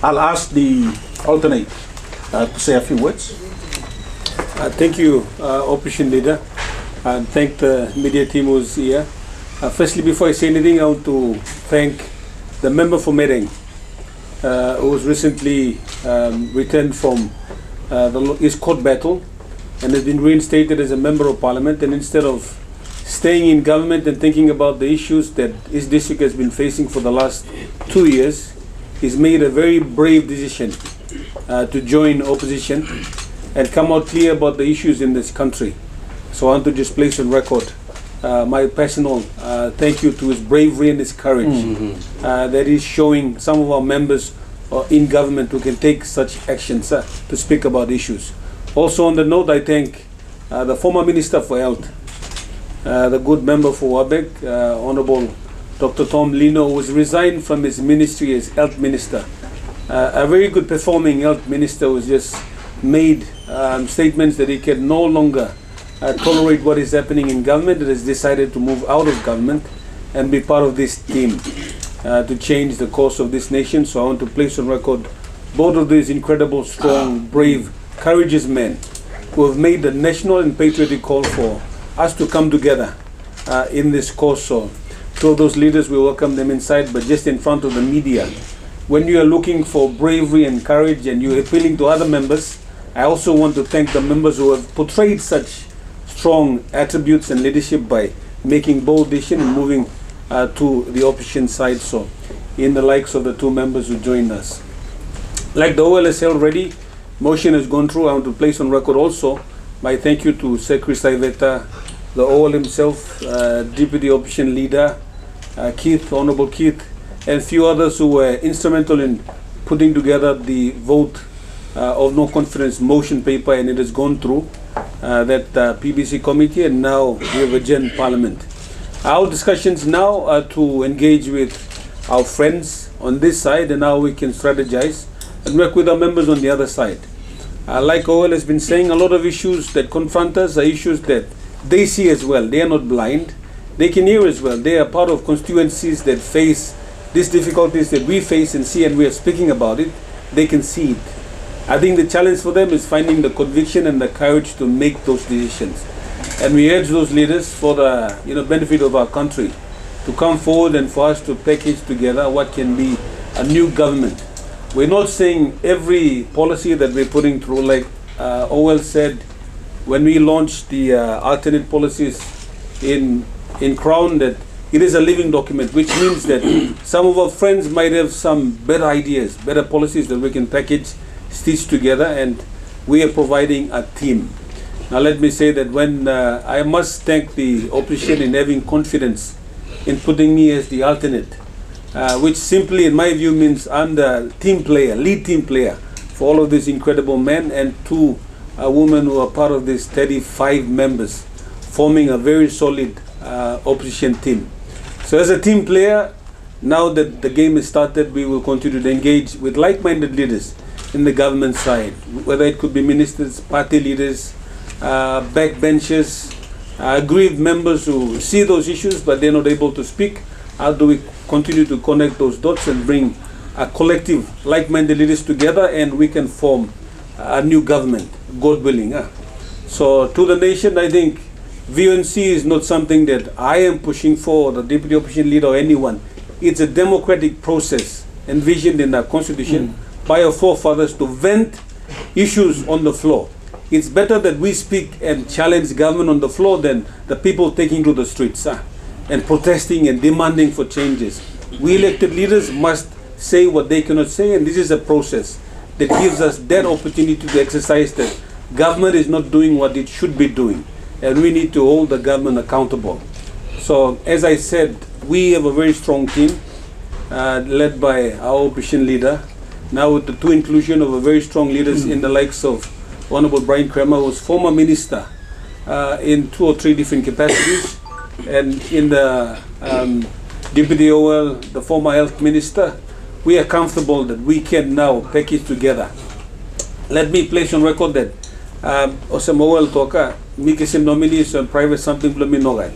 I'll ask the alternate to say a few words. Thank you, Opposition Leader, and thank the media team who's here. Firstly, before I say anything, I want to thank the member for Mereng, who was recently returned from his court battle and has been reinstated as a member of parliament, and instead of staying in government and thinking about the issues that his district has been facing for the last 2 years, he's made a very brave decision to join opposition and come out clear about the issues in this country. So I want to just place on record my personal thank you to his bravery and his courage that he's showing some of our members in government who can take such actions to speak about issues. Also on the note, I thank the former Minister for Health, the good member for Wabek, Honorable Dr. Tom Lino, who has resigned from his ministry as Health Minister. A very good performing Health Minister who has just made statements that he can no longer tolerate what is happening in government, and has decided to move out of government and be part of this team to change the course of this nation. So I want to place on record both of these incredible, strong, brave, courageous men who have made the national and patriotic call for us to come together in this cause. So to those leaders, we welcome them inside, but just in front of the media, when you are looking for bravery and courage and you're appealing to other members, I also want to thank the members who have portrayed such strong attributes and leadership by making bold decisions and moving to the opposition side. So in the likes of the two members who joined us. Like the OL has held already, motion has gone through. I want to place on record also my thank you to Secretary Saiveta, the OL himself, Deputy Opposition Leader, Keith, Honorable Keith, and a few others who were instrumental in putting together the vote of no confidence motion paper, and it has gone through that PBC committee, and now we have adjourned Parliament. Our discussions now are to engage with our friends on this side and how we can strategize and work with our members on the other side. Like OL has been saying, a lot of issues that confront us are issues that they see as well. They are not blind. They can hear as well. They are part of constituencies that face these difficulties that we face and see, and we are speaking about it. They can see it. I think the challenge for them is finding the conviction and the courage to make those decisions. And we urge those leaders, for the benefit of our country, to come forward and for us to package together what can be a new government. We're not saying every policy that we're putting through, like OL said, when we launched the alternate policies in Crown, that it is a living document, which means that some of our friends might have some better ideas, better policies that we can package, stitch together, and we are providing a team. Now let me say that when I must thank the opposition in having confidence in putting me as the alternate, which simply in my view means I'm the team player, lead team player for all of these incredible men, and two women who are part of these 35 members forming a very solid opposition team. So as a team player, now that the game is started, we will continue to engage with like-minded leaders in the government side, whether it could be ministers, party leaders, backbenchers, aggrieved members who see those issues but they're not able to speak. How do we continue to connect those dots and bring a collective like-minded leaders together, and we can form a new government, God willing. So to the nation, I think VNC is not something that I am pushing for, the Deputy Opposition Leader or anyone. It's a democratic process envisioned in our constitution by our forefathers to vent issues on the floor. It's better that we speak and challenge government on the floor than the people taking to the streets and protesting and demanding for changes. We elected leaders must say what they cannot say, and this is a process that gives us that opportunity to exercise that government is not doing what it should be doing, and we need to hold the government accountable. So as I said, we have a very strong team led by our opposition leader, now with the two inclusion of a very strong leaders in the likes of Honorable Brian Kramer, who was former minister in 2 or 3 different capacities, and in the Deputy OL, the former health minister. We are comfortable that we can now package together. Let me place on record that Osam OL Toka, Mikesim nominees and private something Bluminogat.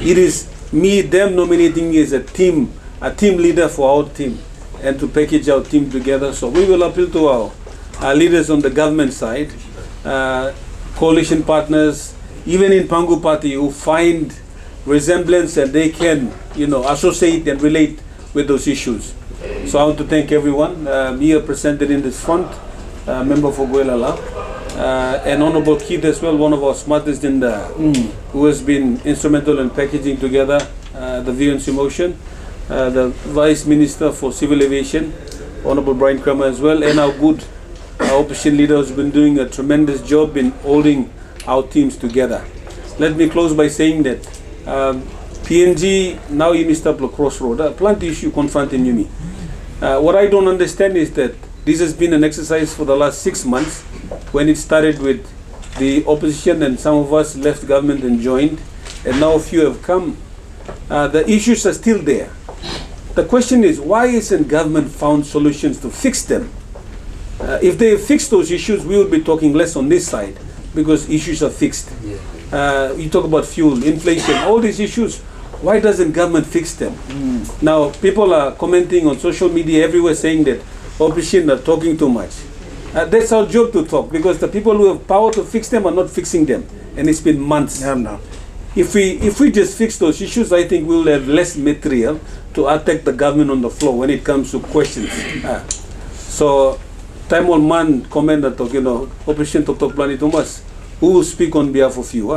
It is me, them nominating me as a team leader for our team. and to package our team together. So we will appeal to our leaders on the government side, coalition partners, even in Pangu Party, who find resemblance and they can, associate and relate with those issues. So I want to thank everyone here presented in this front, member for Gwelala, and Honorable Keith as well, one of our smartest in the, who has been instrumental in packaging together the VNC motion, the Vice Minister for Civil Aviation, Honorable Brian Kramer as well, and our good opposition leader who's been doing a tremendous job in holding our teams together. Let me close by saying that PNG now in East Upper Crossroad, a plenty issue confronting Yumi. What I don't understand is that this has been an exercise for the last 6 months, when it started with the opposition and some of us left government and joined, and now a few have come. The issues are still there. The question is, why isn't government found solutions to fix them? If they fix those issues, we will be talking less on this side, because issues are fixed. You talk about fuel, inflation, all these issues. Why doesn't government fix them? Now, people are commenting on social media everywhere saying that opposition are talking too much. That's our job to talk, because the people who have power to fix them are not fixing them, and it's been months. If we just fix those issues, I think we'll have less material to attack the government on the floor when it comes to questions. So, time on man comment that opposition talk plenty too much. Who will speak on behalf of you?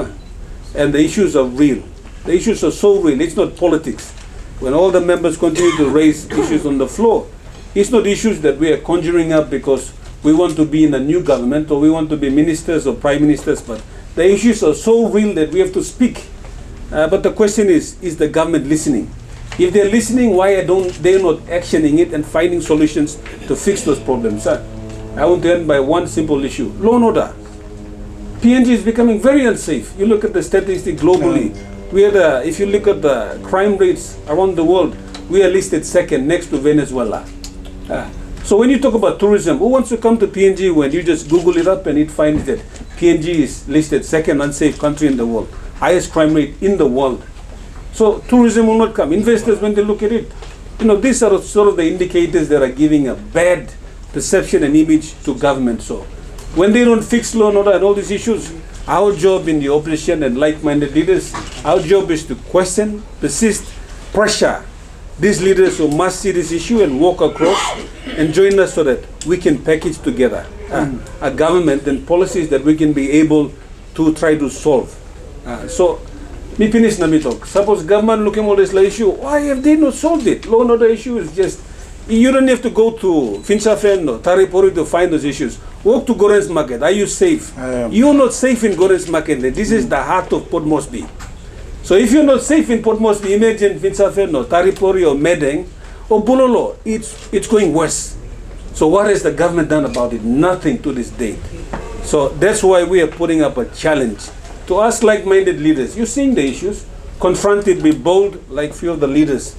And the issues are real. The issues are so real. It's not politics. When all the members continue to raise issues on the floor, it's not issues that we are conjuring up because we want to be in a new government or we want to be ministers or prime ministers, but the issues are so real that we have to speak. But the question is the government listening? If they're listening, why they're not actioning it and finding solutions to fix those problems? I want to end by one simple issue: law and order. PNG is becoming very unsafe. You look at the statistics globally. We are if you look at the crime rates around the world, we are listed second next to Venezuela. So when you talk about tourism, who wants to come to PNG when you just Google it up and it finds that PNG is listed second unsafe country in the world, highest crime rate in the world. So tourism will not come. Investors, when they look at it, these are sort of the indicators that are giving a bad perception and image to government. So when they don't fix law and order and all these issues, our job in the opposition and like-minded leaders, our job is to question, persist, pressure these leaders who must see this issue and walk across and join us so that we can package together a government and policies that we can be able to try to solve. So, me finish na talk. Suppose government looking at this issue, why have they not solved it? Law and order issue is just, you don't have to go to Finchafen or Taripori to find those issues. Walk to Gorens Market. Are you safe? You're not safe in Gorens Market. This is the heart of Port Moresby. So if you're not safe in Port Moresby, imagine Finchafen or Taripori or Medeng or Bulolo. It's going worse. So what has the government done about it? Nothing to this date. So that's why we are putting up a challenge to us like-minded leaders. You're seeing the issues, confront it, be bold like few of the leaders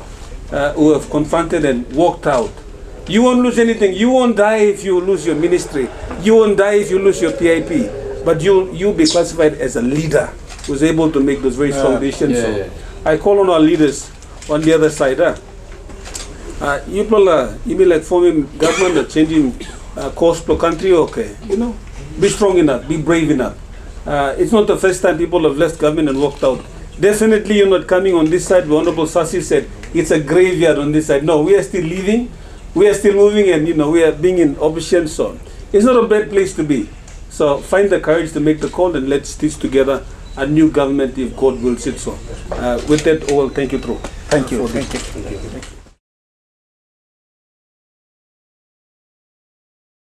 who have confronted and walked out. You won't lose anything. You won't die if you lose your ministry. You won't die if you lose your PIP. But you'll be classified as a leader who's able to make those very strong decisions. So I call on our leaders on the other side. You be like forming government or changing course per country, okay. Be strong enough, be brave enough. It's not the first time people have left government and walked out. Definitely you're not coming on this side. The Honorable Sasi said it's a graveyard on this side. No, we are still living, we are still moving, and we are being in opposition. So it's not a bad place to be. So find the courage to make the call and let's stitch together a new government if God wills it so. With that, all, thank you, through. Thank you. Thank you.